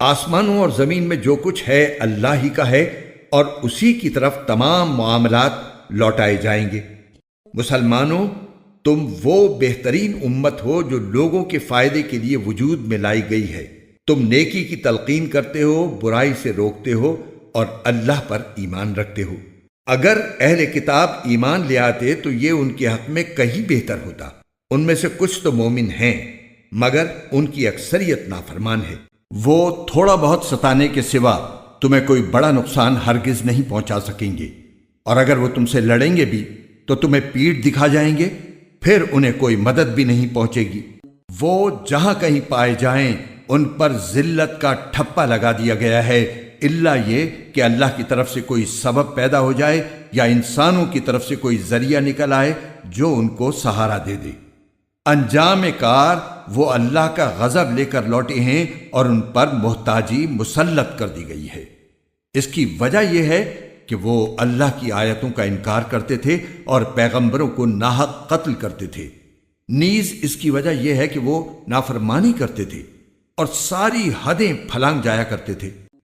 آسمانوں اور زمین میں جو کچھ ہے اللہ ہی کا ہے اور اسی کی طرف تمام معاملات لوٹائے جائیں گے۔ مسلمانوں، تم وہ بہترین امت ہو جو لوگوں کے فائدے کے لیے وجود میں لائی گئی ہے۔ تم نیکی کی تلقین کرتے ہو، برائی سے روکتے ہو اور اللہ پر ایمان رکھتے ہو۔ اگر اہل کتاب ایمان لے آتے تو یہ ان کے حق میں کہیں بہتر ہوتا۔ ان میں سے کچھ تو مومن ہیں مگر ان کی اکثریت نافرمان ہے۔ وہ تھوڑا بہت ستانے کے سوا تمہیں کوئی بڑا نقصان ہرگز نہیں پہنچا سکیں گے، اور اگر وہ تم سے لڑیں گے بھی تو تمہیں پیٹھ دکھا جائیں گے، پھر انہیں کوئی مدد بھی نہیں پہنچے گی۔ وہ جہاں کہیں پائے جائیں ان پر ذلت کا ٹھپا لگا دیا گیا ہے، الا یہ کہ اللہ کی طرف سے کوئی سبب پیدا ہو جائے یا انسانوں کی طرف سے کوئی ذریعہ نکل آئے جو ان کو سہارا دے دے۔ انجام کار وہ اللہ کا غضب لے کر لوٹے ہیں اور ان پر محتاجی مسلط کر دی گئی ہے۔ اس کی وجہ یہ ہے کہ وہ اللہ کی آیتوں کا انکار کرتے تھے اور پیغمبروں کو ناحق قتل کرتے تھے۔ نیز اس کی وجہ یہ ہے کہ وہ نافرمانی کرتے تھے اور ساری حدیں پھلانگ جایا کرتے تھے۔